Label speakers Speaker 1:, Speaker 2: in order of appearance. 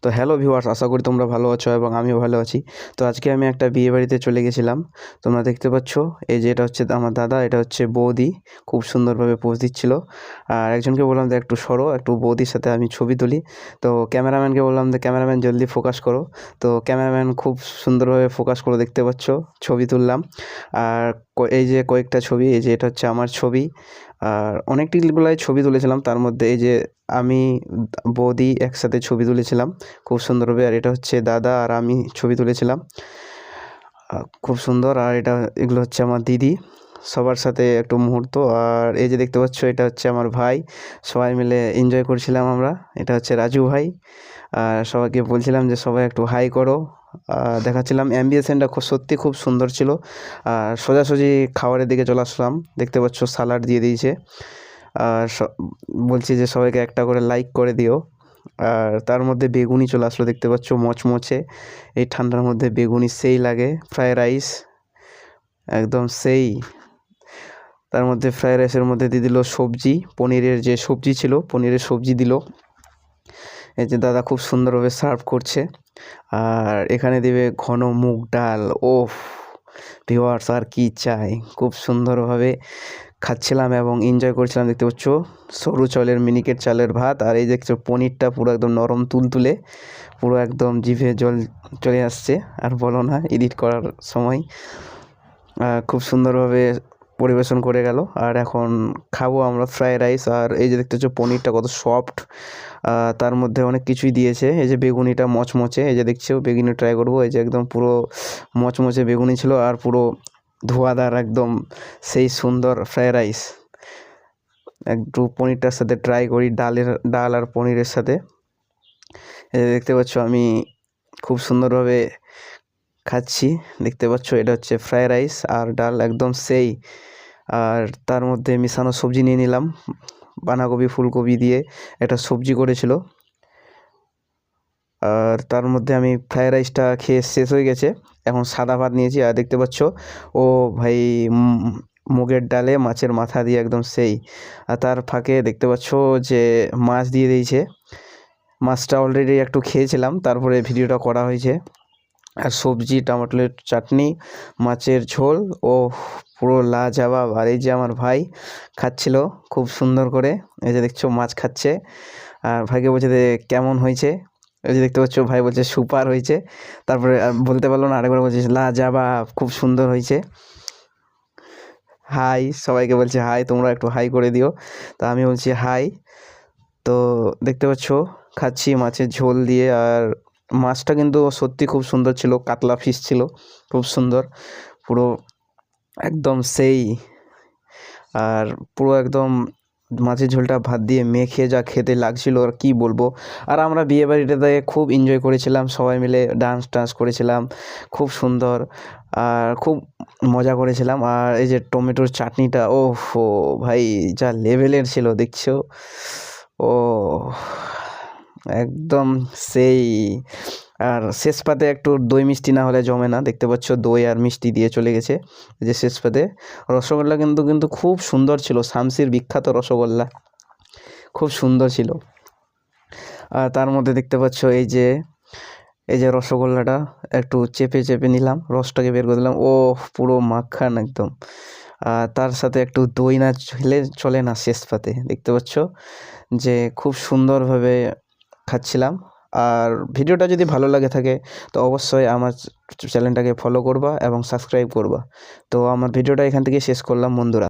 Speaker 1: তো hello viewers, আশা করি তোমরা ভালো আছো এবং আমিও ভালো আছি। তো আজকে আমি একটা বিয়ে বাড়িতে চলে গেছিলাম। তোমরা দেখতে পাচ্ছ, এই যে এটা হচ্ছে আমার দাদা, এটা হচ্ছে বৌদি। খুব সুন্দরভাবে পোজ দিচ্ছিল। আর একজনকে বললাম যে একটু সরো, একটু বৌদির সাথে আমি ছবি তুলি। তো ক্যামেরাম্যানকে বললাম যে ক্যামেরাম্যান জলদি ফোকাস করো। তো ক্যামেরাম্যান খুব সুন্দরভাবে ফোকাস করে, দেখতে পাচ্ছ, ছবি তুললাম। আর এই যে কয়েকটা ছবি, এই যে এটা হচ্ছে আমার ছবি। আর অনেকগুলাই ছবি তুলেছিলাম, তার মধ্যে এই যে আমি বৌদি একসাথে ছবি তুলেছিলাম খুব সুন্দরভাবে। আর এটা হচ্ছে দাদা আর আমি ছবি তুলেছিলাম খুব সুন্দর। আর এগুলো হচ্ছে আমার দিদি, সবার সাথে একটু মুহূর্ত। আর এই যে দেখতে পাচ্ছ, এটা হচ্ছে আমার ভাই। সবাই মিলে এনজয় করছিলাম আমরা। এটা হচ্ছে রাজু ভাই। আর সবাইকে বলছিলাম যে সবাই একটু হাই করো। দেখাচ্ছিলাম অ্যাম্বিয়েন্সটা সত্যি খুব সুন্দর ছিল। আর সোজাসুজি খাবারের দিকে চলে আসলাম। দেখতে পাচ্ছ সালাড দিয়ে দিয়েছে। আর বলছি যে সবাইকে একটা করে লাইক করে দিও। আর তার মধ্যে বেগুনি চলে আসলো, দেখতে পাচ্ছ, মচমচে। এই ঠান্ডার মধ্যে বেগুনি সেই লাগে। ফ্রায়েড রাইস একদম সেই। তার মধ্যে ফ্রায়েড রাইসের মধ্যে দিয়ে দিল সবজি, পনিরের যে সবজি ছিল, পনিরের সবজি দিল। এই যে দাদা খুব সুন্দরভাবে সার্ভ করছে। আর এখানে দেবে ঘন মুগ ডাল। ওফ ভিউয়ার্স, আর কি চাই! খুব সুন্দরভাবে খাচ্ছিলাম এবং এনজয় করছিলাম। দেখতে পাচ্ছ সরু চালের মিনিকেট চালের ভাত। আর এই দেখছো পনিরটা পুরো একদম নরম তুলতুলে, পুরো একদম জিভে জল চলে আসছে। আর বলো না, এডিট করার সময় খুব সুন্দরভাবে পরিবেশন করে গেল। আর এখন খাবো আমরা ফ্রায়েড রাইস। আর এই যে দেখতে পাচ্ছ পনিরটা কত সফট, তার মধ্যে অনেক কিছুই দিয়েছে। এই যে বেগুনিটা মচমচে, এই যে দেখছো বেগুনি ট্রাই করবো। এই যে একদম পুরো মচমচে বেগুনি ছিল, আর পুরো ধোঁয়াদার একদম সেই সুন্দর ফ্রায়েড রাইস। একটু পনিরটার সাথে ট্রাই করি, ডাল আর পনিরের সাথে। এই যে দেখতে পাচ্ছ আমি খুব সুন্দরভাবে খাচ্ছি। দেখতে পাচ্ছ এটা হচ্ছে ফ্রায়েড রাইস আর ডাল, একদম সেই। আর তার মধ্যে মিশানো সবজি নিয়ে নিলাম, বাঁধাকপি ফুলকপি দিয়ে একটা সবজি করেছিল। আর তার মধ্যে আমি ফ্রায়েড রাইসটা খেয়ে শেষ হয়ে গেছে। এখন সাদা ভাত নিয়েছি। আর দেখতে পাচ্ছ, ও ভাই, মুগের ডালে মাছের মাথা দিয়ে একদম সেই। আর তার ফাঁকে দেখতে পাচ্ছ যে মাছ দিয়ে দিয়েছে। মাছটা অলরেডি একটু খেয়েছিলাম, তারপরে ভিডিওটা করা হয়েছে। আর সবজি, টমেটোর চাটনি, মাছের ঝোল, ও পুরো লাজবাব। আর এই যে আমার ভাই খাচ্ছিল খুব সুন্দর করে। এই যে দেখছো মাছ খাচ্ছে। আর ভাইকে বলছে যে কেমন হয়েছে। এই যে দেখতে পাচ্ছ ভাই বলছে সুপার হয়েছে। তারপরে বলতে পারলো না, আরেকবার বলছে লাজবাব, খুব সুন্দর হয়েছে। হাই, সবাইকে বলছে হাই, তোমরা একটু হাই করে দিও। তো আমি বলছি হাই। তো দেখতে পাচ্ছ খাচ্ছি মাছের ঝোল দিয়ে। আর মাছটা কিন্তু সত্যি খুব সুন্দর ছিল, কাতলা ফিশ ছিল, খুব সুন্দর, পুরো একদম সেই। আর পুরো একদম মাছের ঝোলটা ভাত দিয়ে মেখে যা খেতে লাগছিল, আর কি বলবো। আর আমরা বিয়ে বাড়িটাতে খুব এনজয় করেছিলাম, সবাই মিলে ডান্স করেছিলাম, খুব সুন্দর। আর খুব মজা করেছিলাম। আর এই যে টমেটোর চাটনিটা, ও ভাই, যা লেভেলের ছিল দেখছো। ও একদম সেই। আর শেষ পাতে একটু দই মিষ্টি না হলে জমে না। দেখতে পাচ্ছ দই আর মিষ্টি দিয়ে চলে গেছে। এই যে শেষ পাতে রসগোল্লা কিন্তু খুব সুন্দর ছিল, শামসির বিখ্যাত রসগোল্লা, খুব সুন্দর ছিল। আর তার মধ্যে দেখতে পাচ্ছ এই যে রসগোল্লাটা একটু চেপে চেপে নিলাম, রসটাকে বের করে দিলাম। ও পুরো মাখান একদম। আর তার সাথে একটু দই না হলে চলে না শেষ পাতে। দেখতে পাচ্ছ যে খুব সুন্দরভাবে খাচ্ছিলাম। আর ভিডিওটা যদি ভালো লাগে থাকে তো অবশ্যই আমার চ্যানেলটাকে ফলো করবা এবং সাবস্ক্রাইব করবা। তো আমার ভিডিওটা এখান থেকে শেষ করলাম বন্ধুরা।